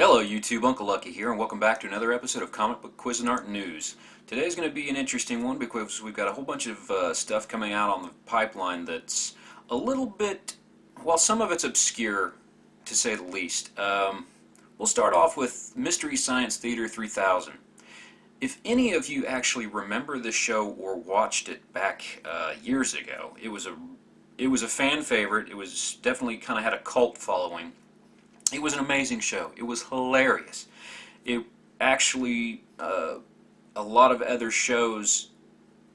Hello YouTube, Uncle Lucky here, and welcome back to another episode of Comic Book Quiz and Art News. Today's going to be an interesting one because we've got a whole bunch of stuff coming out on the pipeline that's a little bit, well, some of it's obscure, to say the least. We'll start off with Mystery Science Theater 3000. If any of you actually remember this show or watched it back years ago, it was a fan favorite. It was definitely kind of had a cult following. It was an amazing show. It was hilarious. It actually, a lot of other shows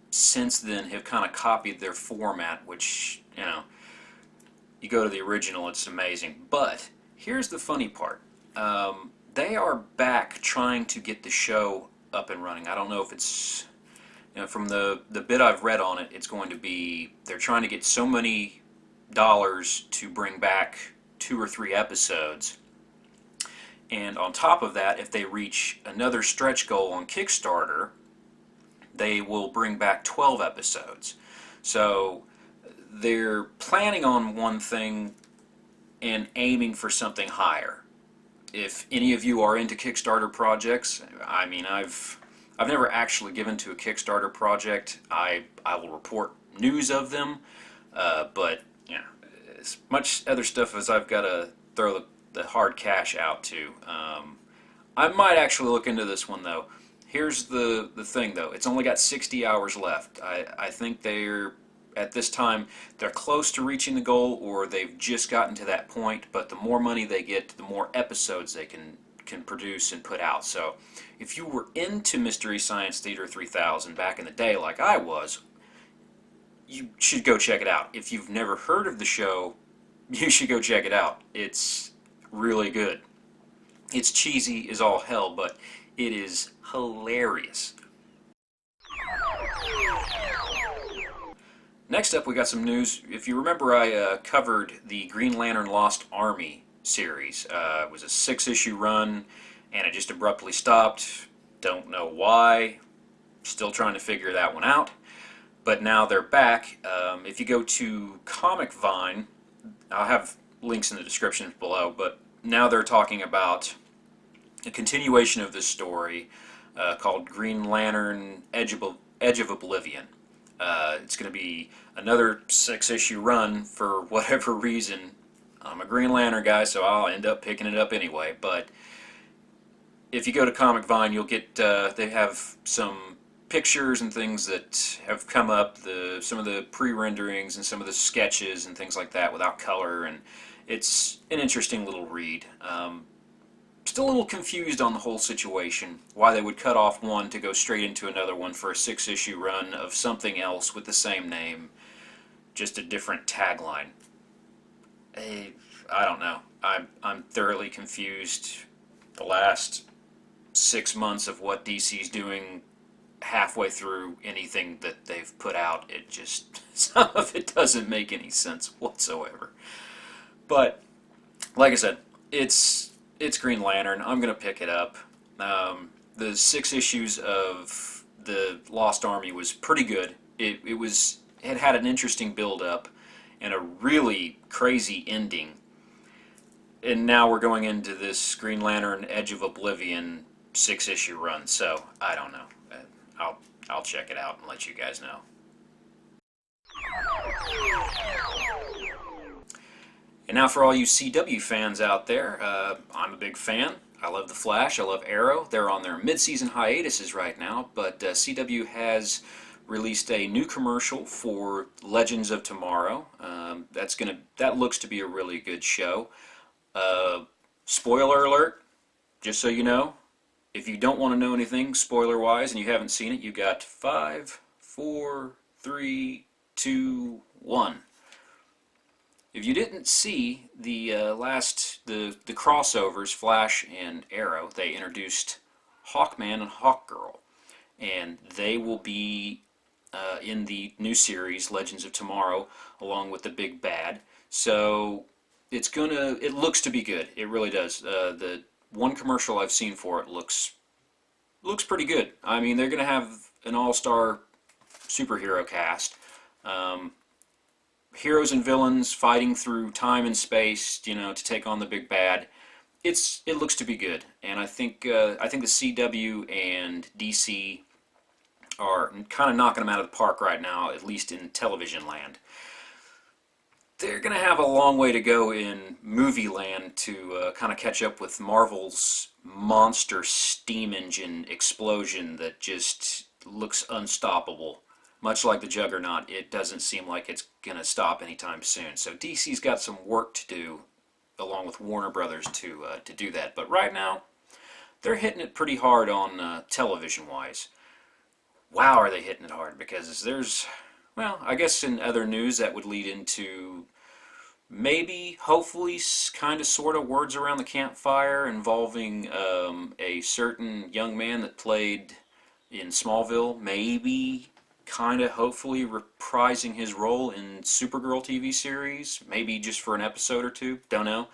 since then have kind of copied their format, which, you go to the original, it's amazing. But here's the funny part. They are back trying to get the show up and running. I don't know if it's, from the bit I've read on it, it's going to be, they're trying to get so many dollars to bring back 2 or 3 episodes, and on top of that, if they reach another stretch goal on Kickstarter, they will bring back 12 episodes. So they're planning on one thing and aiming for something higher. If any of you are into Kickstarter projects, I mean, I've never actually given to a Kickstarter project. I will report news of them, but as much other stuff as I've got to throw the hard cash out to. I might actually look into this one though. Here's the thing though, it's only got 60 hours left. I think at this time, they're close to reaching the goal, or they've just gotten to that point, but the more money they get, the more episodes they can produce and put out. So if you were into Mystery Science Theater 3000 back in the day like I was, you should go check it out. If you've never heard of the show, you should go check it out. It's really good. It's cheesy as all hell, but it is hilarious. Next up, we got some news. If you remember, I covered the Green Lantern Lost Army series. It was a 6-issue run, and it just abruptly stopped. Don't know why. Still trying to figure that one out. But now they're back. If you go to Comic Vine, I'll have links in the description below, but now they're talking about a continuation of this story called Green Lantern Edge of Oblivion. It's going to be another 6-issue run for whatever reason. I'm a Green Lantern guy, so I'll end up picking it up anyway, but if you go to Comic Vine, you'll get, they have some pictures and things that have come up, some of the pre-renderings and some of the sketches and things like that without color, and it's an interesting little read. Still a little confused on the whole situation, why they would cut off one to go straight into another one for a 6-issue run of something else with the same name, just a different tagline. I don't know. I'm thoroughly confused. The last 6 months of what DC's doing, halfway through anything that they've put out, it just, some of it doesn't make any sense whatsoever. But like I said, it's Green Lantern. I'm gonna pick it up. The 6 issues of the Lost Army was pretty good. It had an interesting build up and a really crazy ending. And now we're going into this Green Lantern Edge of Oblivion 6-issue run. So I don't know. I'll check it out and let you guys know. And now for all you CW fans out there, I'm a big fan. I love The Flash, I love Arrow. They're on their mid-season hiatuses right now, but CW has released a new commercial for Legends of Tomorrow. That looks to be a really good show. Spoiler alert, just so you know, if you don't want to know anything spoiler-wise and you haven't seen it, you got 5, 4, 3, 2, 1. If you didn't see the the crossovers, Flash and Arrow, they introduced Hawkman and Hawkgirl, and they will be in the new series Legends of Tomorrow, along with the Big Bad. So it looks to be good. It really does. The one commercial I've seen for it looks pretty good. I mean, they're gonna have an all-star superhero cast. Heroes and villains fighting through time and space, to take on the big bad. it looks to be good, and I think the CW and DC are kind of knocking them out of the park right now, at least in television land. They're going to have a long way to go in movie land to kind of catch up with Marvel's monster steam engine explosion that just looks unstoppable. Much like the Juggernaut, it doesn't seem like it's going to stop anytime soon. So DC's got some work to do, along with Warner Brothers, to do that. But right now, they're hitting it pretty hard on television-wise. Wow, are they hitting it hard? Because there's, well, I guess in other news that would lead into maybe, hopefully, kind of, sort of words around the campfire involving a certain young man that played in Smallville, maybe, kind of, hopefully, reprising his role in Supergirl TV series, maybe just for an episode or two, don't know.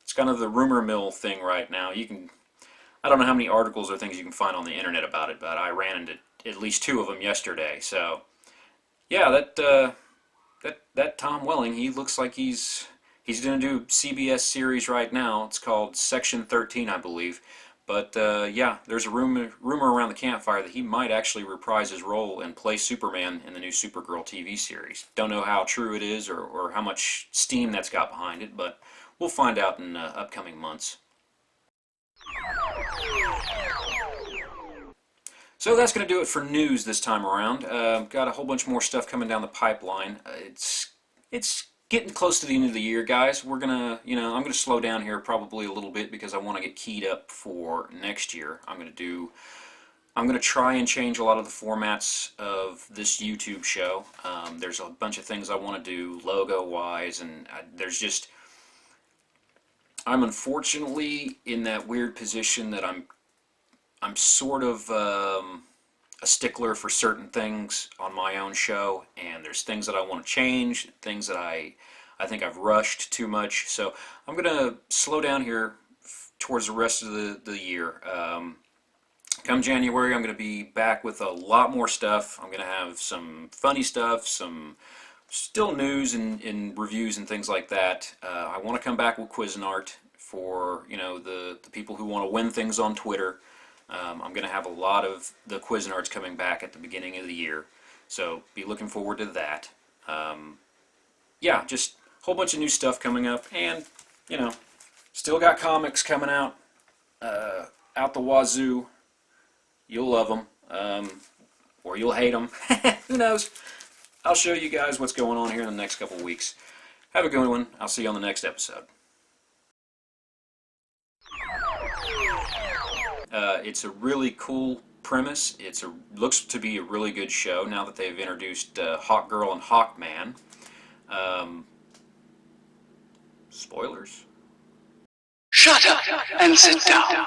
It's kind of the rumor mill thing right now. I don't know how many articles or things you can find on the internet about it, but I ran into at least 2 of them yesterday. So, yeah, that Tom Welling, he looks like he's going to do CBS series right now. It's called Section 13, I believe. But yeah, there's a rumor around the campfire that he might actually reprise his role and play Superman in the new Supergirl TV series. Don't know how true it is or how much steam that's got behind it, but we'll find out in upcoming months. So that's going to do it for news this time around. Got a whole bunch more stuff coming down the pipeline. It's getting close to the end of the year, guys. We're gonna, I'm gonna slow down here probably a little bit because I want to get keyed up for next year. I'm gonna try and change a lot of the formats of this YouTube show. There's a bunch of things I want to do logo-wise, and I'm unfortunately in that weird position that I'm sort of a stickler for certain things on my own show, and there's things that I want to change, things that I think I've rushed too much. So I'm going to slow down here towards the rest of the year. Come January, I'm going to be back with a lot more stuff. I'm going to have some funny stuff, some still news and reviews and things like that. I want to come back with Cuisinart for the people who want to win things on Twitter. I'm going to have a lot of the Cuisinarts coming back at the beginning of the year, so be looking forward to that. Yeah, just a whole bunch of new stuff coming up, and still got comics coming out out the wazoo. You'll love them, or you'll hate them. Who knows? I'll show you guys what's going on here in the next couple weeks. Have a good one. I'll see you on the next episode. It's a really cool premise. Looks to be a really good show now that they've introduced Hawkgirl and Hawkman. Spoilers? Shut up and sit down.